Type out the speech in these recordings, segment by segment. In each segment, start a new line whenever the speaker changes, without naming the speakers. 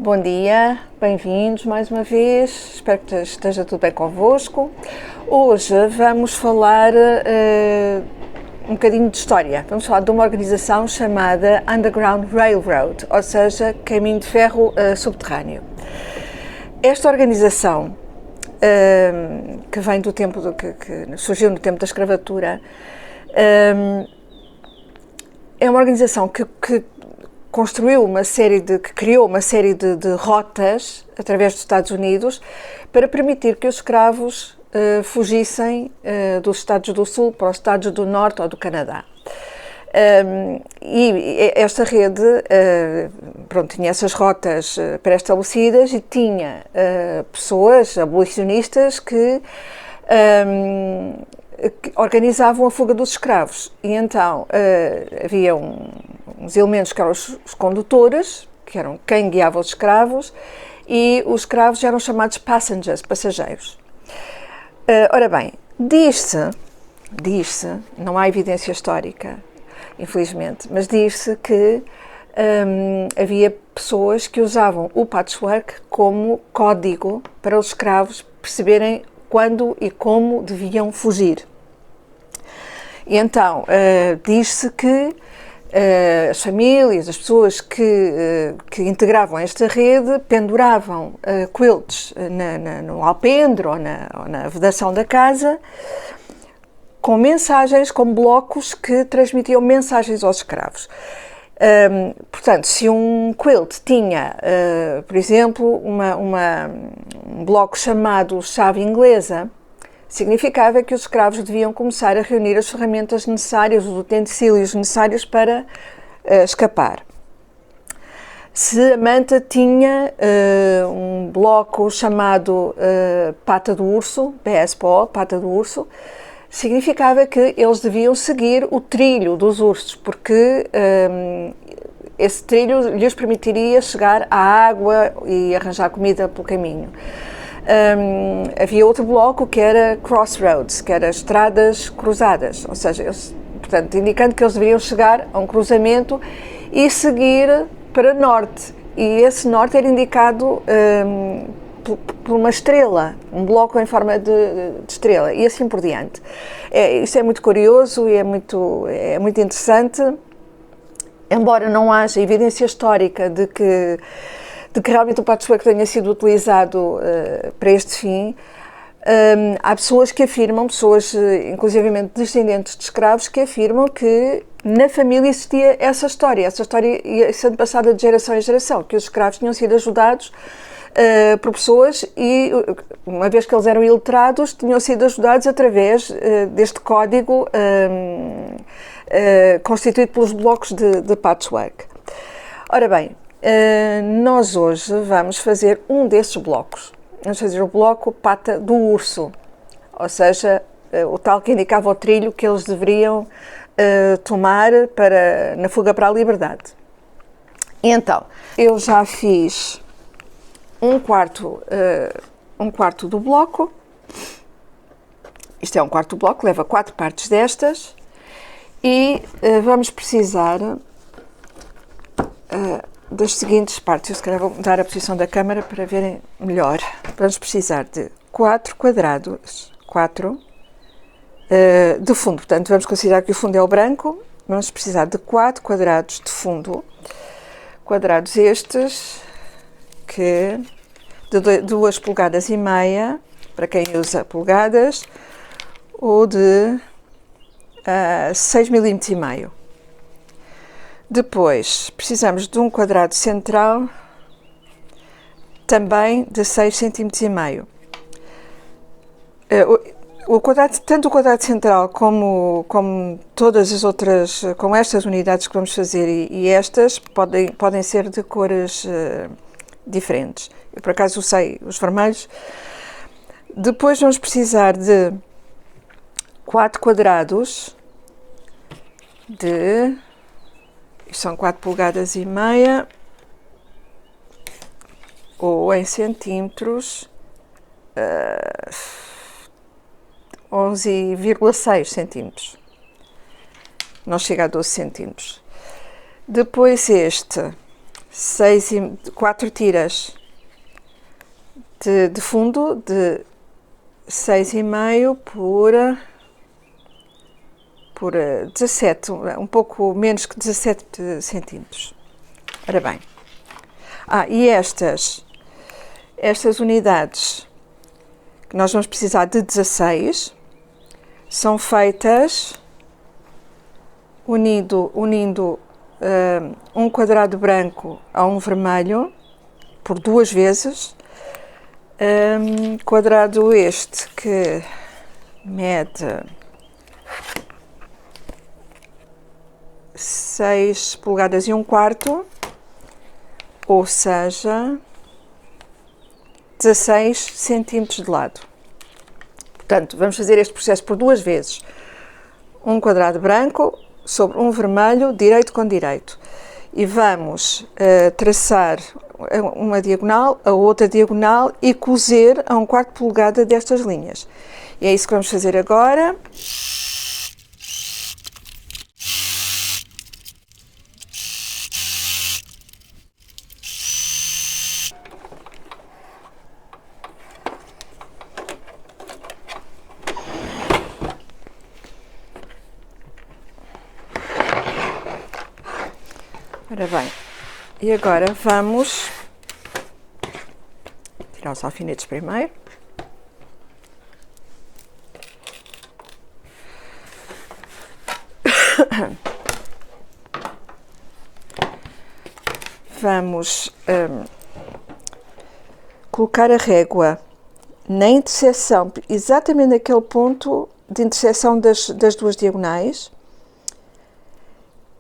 Bom dia, bem-vindos mais uma vez, espero que esteja tudo bem convosco. Hoje vamos falar um bocadinho de história. Vamos falar de uma organização chamada Underground Railroad, ou seja, caminho de ferro subterrâneo. Esta organização, que vem do tempo, que surgiu no tempo da escravatura, é uma organização que criou uma série de rotas através dos Estados Unidos para permitir que os escravos fugissem dos Estados do Sul para os Estados do Norte ou do Canadá. E esta rede tinha essas rotas pré-estabelecidas e tinha pessoas abolicionistas que organizavam a fuga dos escravos. E então havia uns elementos que eram os condutores, que eram quem guiava os escravos, e os escravos eram chamados passageiros. Ora bem, diz-se, não há evidência histórica, infelizmente, mas diz-se que havia pessoas que usavam o patchwork como código para os escravos perceberem quando e como deviam fugir. E então, diz-se que as famílias, as pessoas que integravam esta rede penduravam quilts no alpendre ou na vedação da casa com mensagens, com blocos que transmitiam mensagens aos escravos. Portanto, se um quilt tinha, por exemplo, um bloco chamado chave inglesa, significava que os escravos deviam começar a reunir as ferramentas necessárias, os utensílios necessários para escapar. Se a manta tinha um bloco chamado pata do urso, PSPO, pata do urso, significava que eles deviam seguir o trilho dos ursos, porque esse trilho lhes permitiria chegar à água e arranjar comida pelo caminho. Havia outro bloco que era crossroads, que era estradas cruzadas, ou seja, portanto, indicando que eles deveriam chegar a um cruzamento e seguir para norte. E esse norte era indicado por uma estrela, um bloco em forma de estrela, e assim por diante. Isso é muito curioso e é muito interessante, embora não haja evidência histórica de que realmente o patchwork tenha sido utilizado para este fim. Há pessoas que afirmam, inclusivamente descendentes de escravos, que afirmam que na família existia essa história ia sendo passada de geração em geração, que os escravos tinham sido ajudados por pessoas e, uma vez que eles eram iletrados, tinham sido ajudados através deste código constituído pelos blocos de patchwork. Ora bem, nós hoje vamos fazer um desses blocos. Vamos fazer o bloco pata do urso, ou seja, o tal que indicava o trilho que eles deveriam tomar na fuga para a liberdade. E então, eu já fiz um quarto do bloco. Isto é um quarto do bloco, leva 4 partes destas, e vamos precisar das seguintes partes. Eu se calhar vou mudar a posição da câmara para verem melhor. Vamos precisar de 4 quadrados, 4 de fundo, portanto vamos considerar que o fundo é o branco. Vamos precisar de 4 quadrados de fundo, quadrados estes que de 2,5 polegadas, para quem usa polegadas, ou de 6,5 mm. Depois, precisamos de um quadrado central, também de 6,5 cm. Tanto o quadrado central como todas as outras, como estas unidades que vamos fazer e estas, podem ser de cores diferentes. Eu, por acaso, usei os vermelhos. Depois vamos precisar de 4 quadrados são 4,5 polegadas, ou em centímetros, 11,6 centímetros. Não chega a 12 centímetros. Depois este, 4 tiras de fundo de 6,5 por 17, um pouco menos que 17 centímetros. Ora bem, e estas unidades, que nós vamos precisar de 16, são feitas unindo um quadrado branco a um vermelho por 2 vezes, quadrado este que mede 6 polegadas e 1/4, ou seja, 16 centímetros de lado. Portanto, vamos fazer este processo por 2 vezes. Um quadrado branco sobre um vermelho, direito com direito. E vamos traçar uma diagonal, a outra diagonal e cozer a 1/4 polegada destas linhas. E é isso que vamos fazer agora. Ora bem, e agora vamos tirar os alfinetes primeiro. Vamos colocar a régua na interseção, exatamente naquele ponto de interseção das 2 diagonais,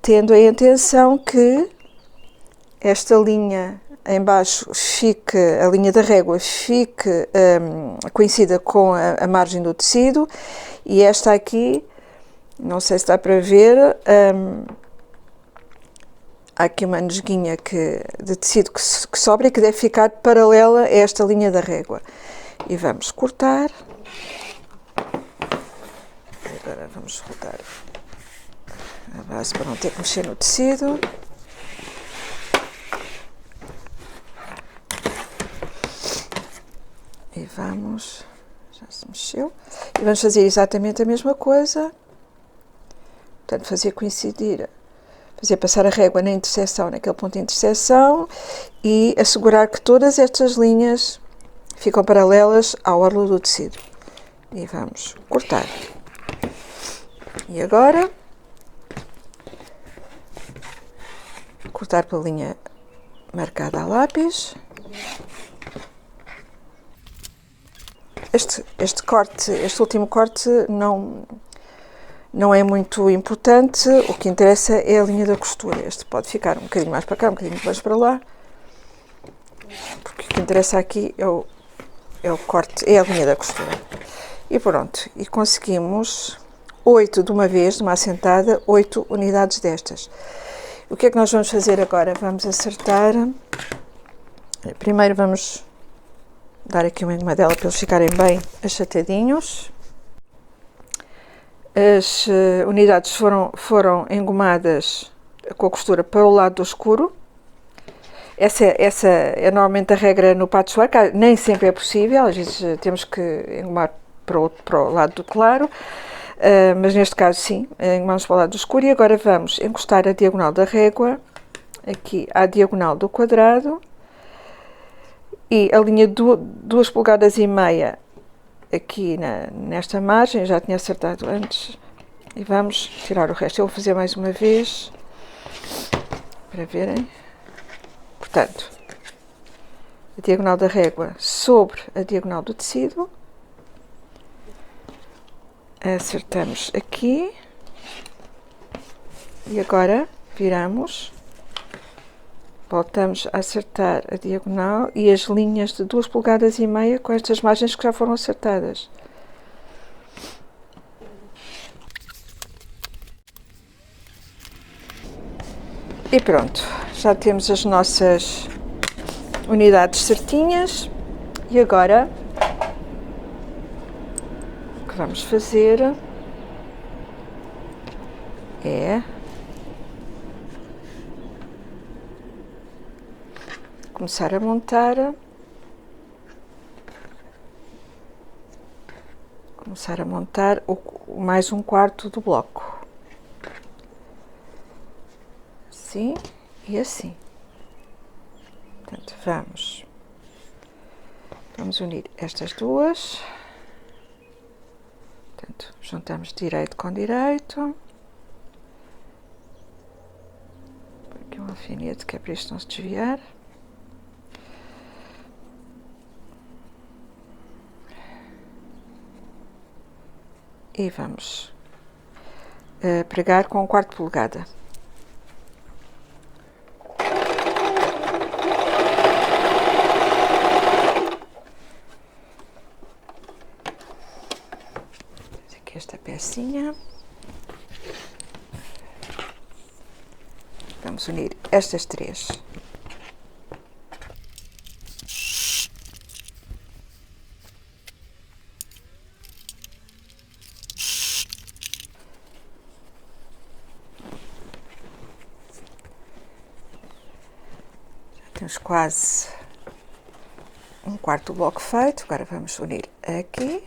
tendo a intenção que esta linha em baixo fique, a linha da régua fique coincida com a margem do tecido, e esta aqui, não sei se dá para ver, há aqui uma nesguinha de tecido que sobra e que deve ficar paralela a esta linha da régua. E vamos cortar. Agora vamos rodar a base para não ter que mexer no tecido. E vamos, já se mexeu, e vamos fazer exatamente a mesma coisa, portanto fazer coincidir, fazer passar a régua na interseção, naquele ponto de interseção, e assegurar que todas estas linhas ficam paralelas ao orlo do tecido. E vamos cortar. E agora, cortar pela linha marcada a lápis. Este último corte não é muito importante, o que interessa é a linha da costura. Este pode ficar um bocadinho mais para cá, um bocadinho mais para lá, porque o que interessa aqui é o corte, é a linha da costura. E pronto, e conseguimos 8 de uma vez, de uma assentada, 8 unidades destas. O que é que nós vamos fazer agora? Vamos acertar, primeiro vamos dar aqui uma engomadela para eles ficarem bem achatadinhos. As unidades foram engomadas com a costura para o lado do escuro. Essa é normalmente a regra no patchwork, nem sempre é possível, às vezes temos que engomar para o lado do claro, mas neste caso sim, engomamos para o lado do escuro. E agora vamos encostar a diagonal da régua aqui à diagonal do quadrado, e a linha de 2,5 polegadas aqui nesta margem, já tinha acertado antes, e vamos tirar o resto. Eu vou fazer mais uma vez, para verem. Portanto, a diagonal da régua sobre a diagonal do tecido, acertamos aqui, e agora viramos. Voltamos a acertar a diagonal e as linhas de 2,5 polegadas com estas margens que já foram acertadas. E pronto, já temos as nossas unidades certinhas. E agora, o que vamos fazer é começar a montar. Mais um quarto do bloco. Assim e assim. Portanto, vamos unir estas duas. Portanto, juntamos direito com direito. Aqui um alfinete que é para isto não se desviar. E vamos pregar com 1/4 polegada. Aqui esta pecinha. Vamos unir estas 3. Temos quase 1/4 do bloco feito. Agora vamos unir aqui.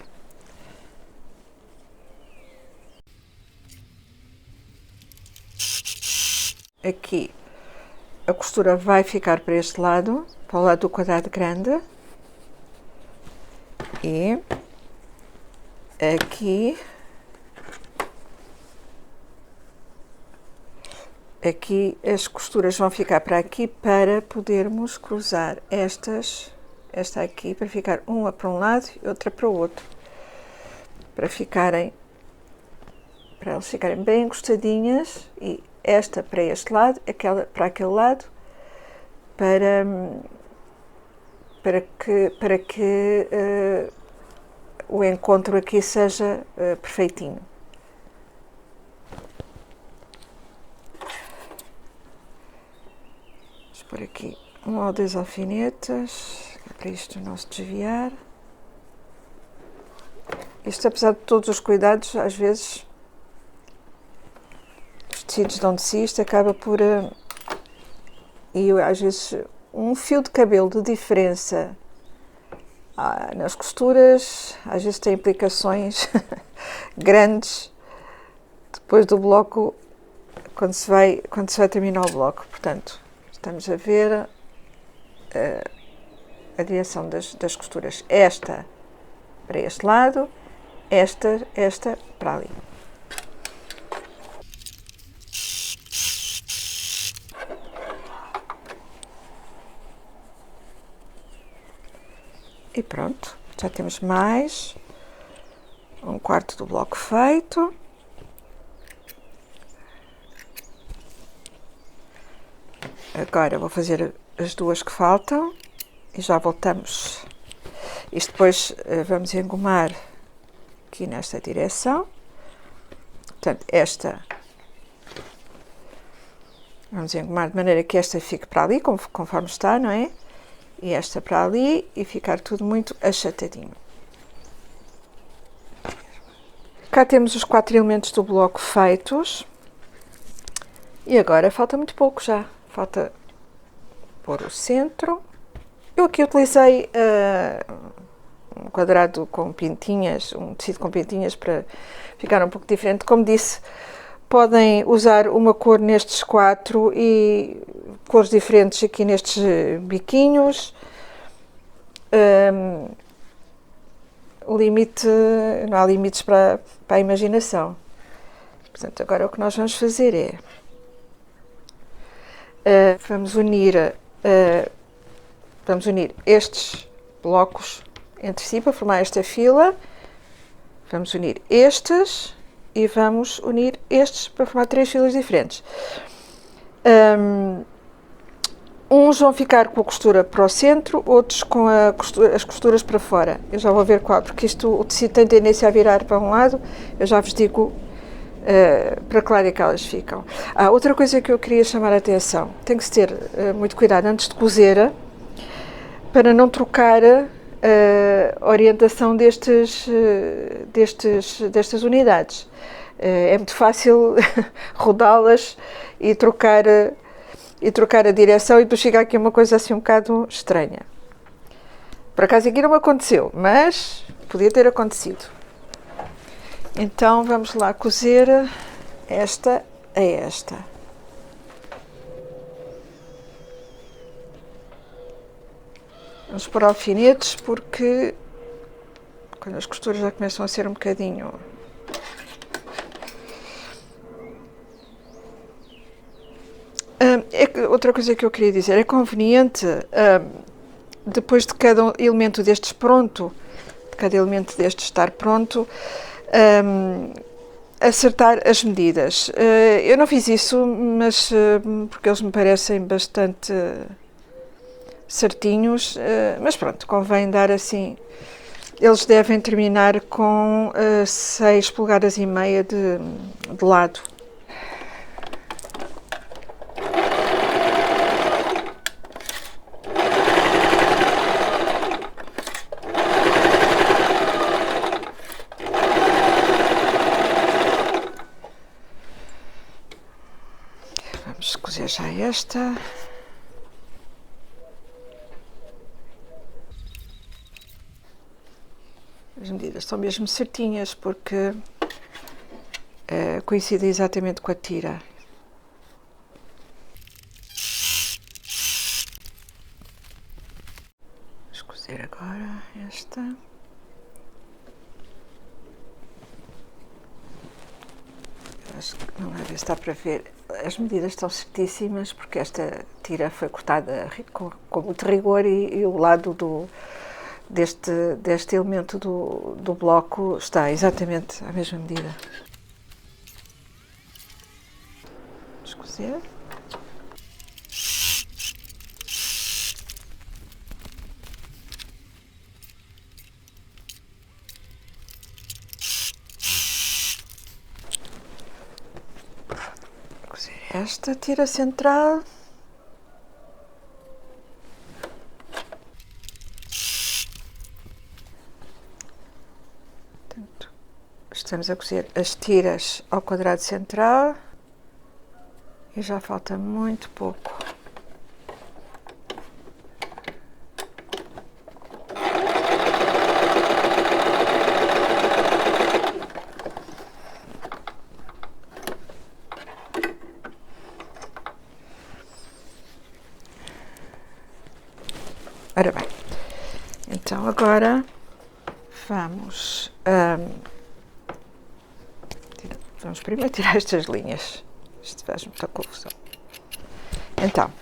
Aqui a costura vai ficar para este lado, para o lado do quadrado grande. E aqui as costuras vão ficar para aqui para podermos cruzar esta aqui, para ficar uma para um lado e outra para o outro, para elas ficarem bem encostadinhas, e esta para este lado, aquela para aquele lado, para que o encontro aqui seja perfeitinho. Vamos pôr aqui 1 ou 2 alfinetes, para isto não se desviar. Isto, apesar de todos os cuidados, às vezes os tecidos dão de si, isto acaba por... e às vezes um fio de cabelo de diferença nas costuras, às vezes tem implicações grandes depois do bloco, quando se vai terminar o bloco. Portanto, estamos a ver a direção das costuras. Esta para este lado, esta para ali. E pronto, já temos mais 1/4 do bloco feito. Agora vou fazer as 2 que faltam e já voltamos. Isto depois vamos engomar aqui nesta direção. Portanto, esta vamos engomar de maneira que esta fique para ali, conforme está, não é? E esta para ali, e ficar tudo muito achatadinho. Cá temos os 4 elementos do bloco feitos. E agora falta muito pouco já. Falta pôr o centro. Eu aqui utilizei um quadrado com pintinhas, um tecido com pintinhas, para ficar um pouco diferente. Como disse, podem usar uma cor nestes 4 e cores diferentes aqui nestes biquinhos. Não há limites para a imaginação. Portanto, agora o que nós vamos fazer é vamos unir estes blocos entre si para formar esta fila. Vamos unir estes e vamos unir estes para formar 3 filas diferentes. Uns vão ficar com a costura para o centro, outros com as costuras para fora. Eu já vou ver qual, porque o tecido tem tendência a virar para um lado. Eu já vos digo para que lado é que elas ficam. Outra coisa que eu queria chamar a atenção: tem que se ter muito cuidado antes de cozer, para não trocar a orientação destas unidades. É muito fácil rodá-las e trocar e trocar a direção e depois chega aqui uma coisa assim um bocado estranha. Por acaso aqui não me aconteceu, mas podia ter acontecido. Então vamos lá cozer esta a esta. Vamos pôr alfinetes porque quando as costuras já começam a ser um bocadinho... outra coisa que eu queria dizer, é conveniente, depois de cada elemento destes pronto, de cada elemento destes estar pronto, acertar as medidas. Eu não fiz isso, mas porque eles me parecem bastante certinhos, mas pronto, convém dar assim. Eles devem terminar com 6 polegadas e meia de lado. Vamos cozer já esta. As medidas estão mesmo certinhas porque coincide exatamente com a tira. Vamos cozer agora esta. Acho que não é, está para ver. As medidas estão certíssimas porque esta tira foi cortada com muito rigor e o lado deste elemento do bloco está exatamente à mesma medida. Vamos cozer. Esta tira central. Portanto, estamos a cozer as tiras ao quadrado central e já falta muito pouco. Ora bem, então agora vamos primeiro tirar estas linhas, isto faz muita confusão. Então,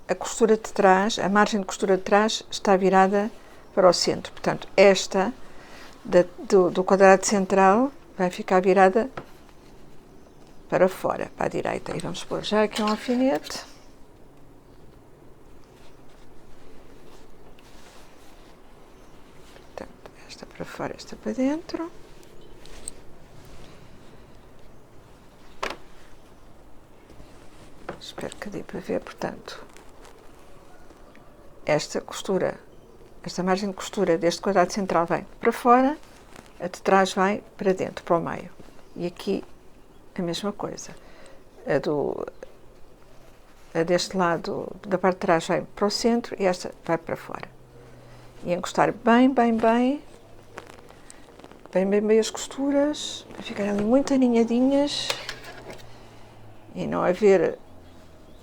a costura de trás, a margem de costura de trás está virada para o centro, portanto esta do quadrado central vai ficar virada para fora, para a direita. E vamos pôr já aqui um alfinete. Portanto, esta para fora, esta para dentro. Espero que dê para ver, portanto, esta costura, esta margem de costura deste quadrado central vem para fora, a de trás vai para dentro, para o meio. E aqui a mesma coisa. A deste lado, da parte de trás, vai para o centro e esta vai para fora. E encostar bem as costuras, para ficarem ali muito aninhadinhas e não haver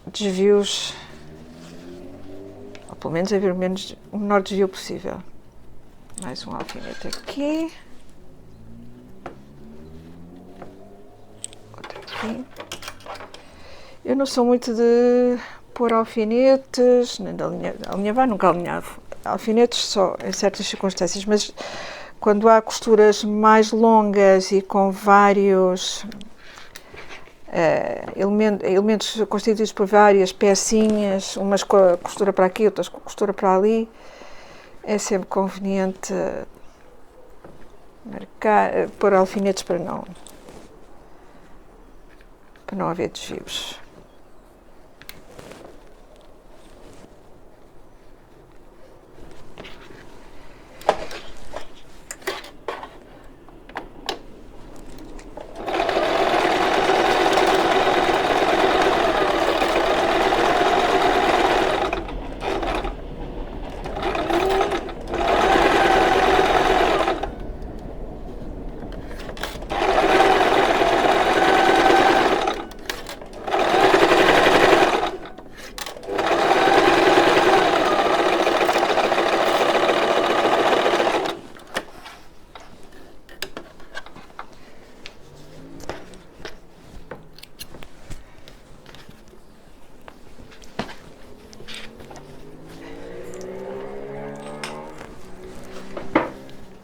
desvios, ou pelo menos haver o menor desvio possível. Mais um alfinete aqui. Eu não sou muito de pôr alfinetes, nem de alinhavar, nunca alinhavo. Alfinetes só em certas circunstâncias, mas quando há costuras mais longas e com vários elementos constituídos por várias pecinhas, umas com a costura para aqui, outras com a costura para ali, é sempre conveniente pôr alfinetes para não haver desvios.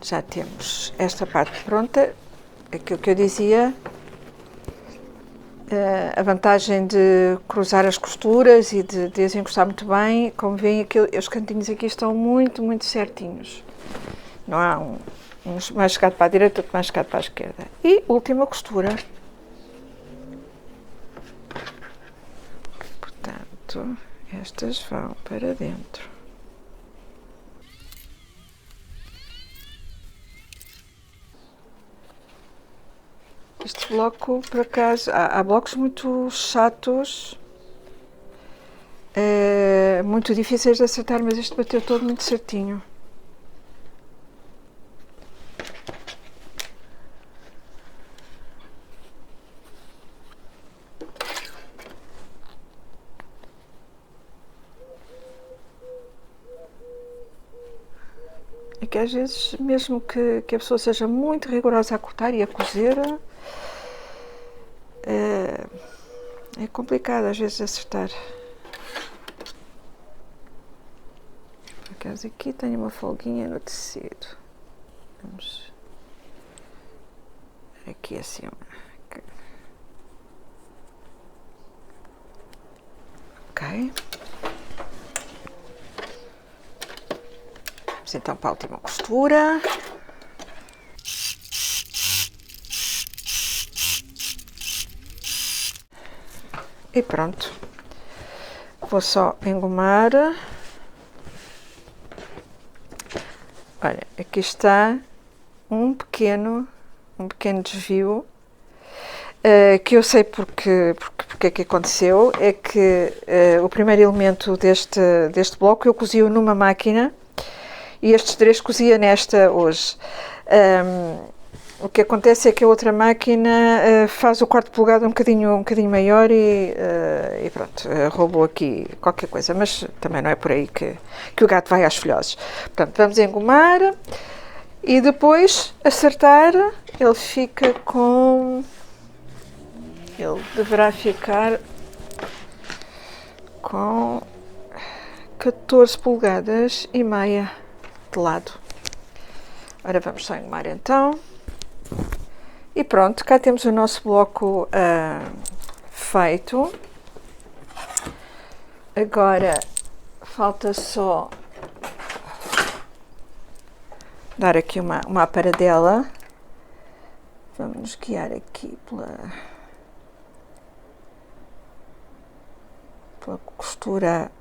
já temos esta parte pronta. Aquilo que eu dizia, a vantagem de cruzar as costuras e de desencostar muito bem, como veem, os cantinhos aqui estão muito, muito certinhos. Não há uns mais chegado para a direita, outro mais chegado para a esquerda. E última costura. Portanto, estas vão para dentro. Este bloco, por acaso, há blocos muito chatos, muito difíceis de acertar, mas este bateu todo muito certinho. É que às vezes, mesmo que a pessoa seja muito rigorosa a cortar e a cozer, é complicado às vezes acertar. Por acaso aqui tenho uma folguinha no tecido. Vamos aqui assim. Ok. Vamos então para a última costura. E pronto, vou só engomar. Olha, aqui está um pequeno desvio, que eu sei porque é que aconteceu. É que o primeiro elemento deste bloco eu cozi-o numa máquina e estes 3 cozia nesta hoje. O que acontece é que a outra máquina faz o quarto polegado um bocadinho maior e pronto, roubou aqui qualquer coisa, mas também não é por aí que o gato vai às filhoses. Portanto, vamos engomar e depois acertar. Ele deverá ficar com 14 polegadas e meia de lado. Ora, vamos só engomar então. E pronto, cá temos o nosso bloco feito. Agora falta só dar aqui uma aparadela. Vamos nos guiar aqui pela costura,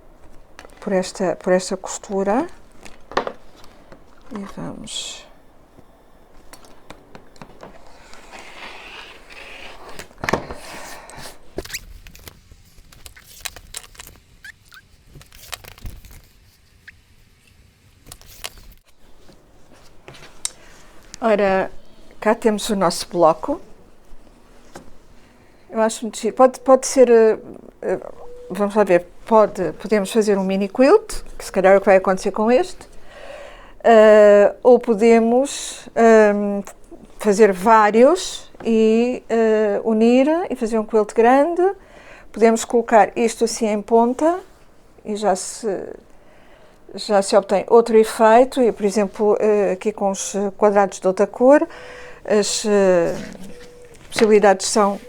por esta costura, e vamos ora, cá temos o nosso bloco. Eu acho muito giro. Pode ser, vamos lá ver, podemos fazer um mini quilt, que se calhar é o que vai acontecer com este, ou podemos fazer vários e unir e fazer um quilt grande. Podemos colocar isto assim em ponta e já se obtém outro efeito, e por exemplo aqui com os quadrados de outra cor, as possibilidades são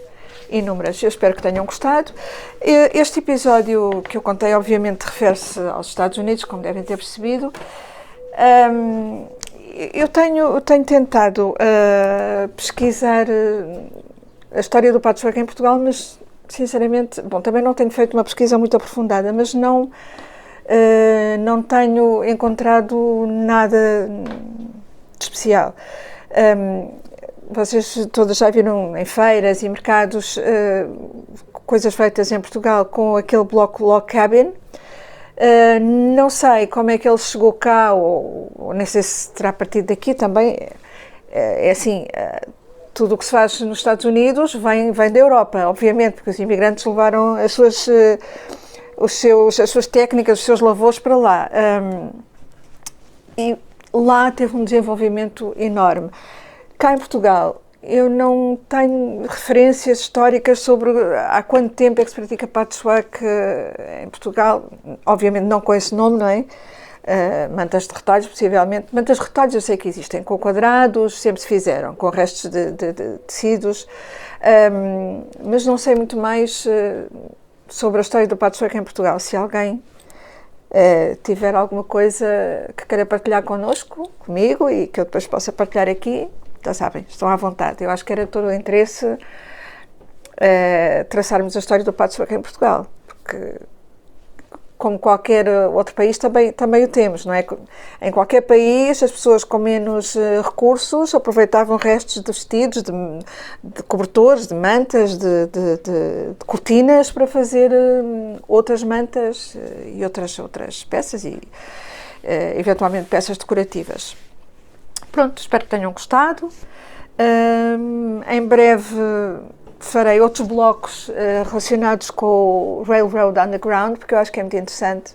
inúmeras. Eu espero que tenham gostado. Este episódio que eu contei obviamente refere-se aos Estados Unidos, como devem ter percebido. Eu tenho tentado pesquisar a história do patchwork em Portugal, mas sinceramente, também não tenho feito uma pesquisa muito aprofundada, mas não tenho encontrado nada de especial. Vocês todas já viram em feiras e mercados coisas feitas em Portugal com aquele bloco log cabin. Não sei como é que ele chegou cá, ou nem sei se terá partido daqui também. É assim, tudo o que se faz nos Estados Unidos vem da Europa, obviamente, porque os imigrantes levaram as suas técnicas, os seus lavores para lá. E lá teve um desenvolvimento enorme. Cá em Portugal, eu não tenho referências históricas sobre há quanto tempo é que se pratica patchwork em Portugal, obviamente não com esse nome, não é? Mantas de retalhos, possivelmente. Mantas de retalhos eu sei que existem, com quadrados, sempre se fizeram, com restos de tecidos, mas não sei muito mais sobre a história do patchwork em Portugal. Se alguém tiver alguma coisa que queira partilhar connosco, comigo, e que eu depois possa partilhar aqui, já sabem, estão à vontade. Eu acho que era todo o interesse traçarmos a história do patchwork em Portugal, porque como qualquer outro país também o temos, não é? Em qualquer país as pessoas com menos recursos aproveitavam restos de vestidos, de cobertores, de mantas, de cortinas para fazer outras mantas e outras peças e eventualmente peças decorativas. Pronto, espero que tenham gostado. Em breve farei outros blocos relacionados com o Railroad Underground, porque eu acho que é muito interessante,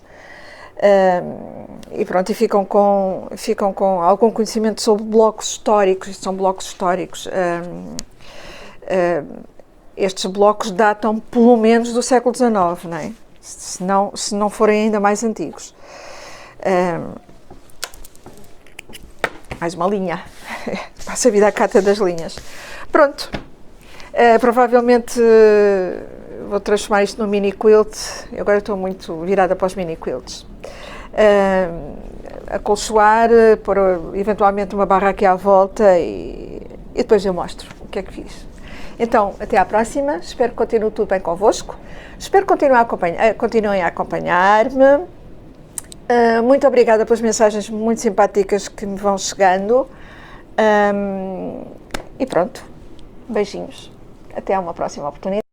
e pronto, e ficam com algum conhecimento sobre blocos históricos. Isto são blocos históricos. Estes blocos datam pelo menos do século XIX, não é? Se não forem ainda mais antigos. Mais uma linha. Passa a vida à cata das linhas. Pronto. Provavelmente vou transformar isto num mini quilt. Eu agora estou muito virada para os mini quilts. Acolchoar, pôr eventualmente uma barra aqui à volta e depois eu mostro o que é que fiz. Então, até à próxima. Espero que continue tudo bem convosco. Espero que continuem a acompanhar-me. Muito obrigada pelas mensagens muito simpáticas que me vão chegando. E pronto. Beijinhos. Até uma próxima oportunidade.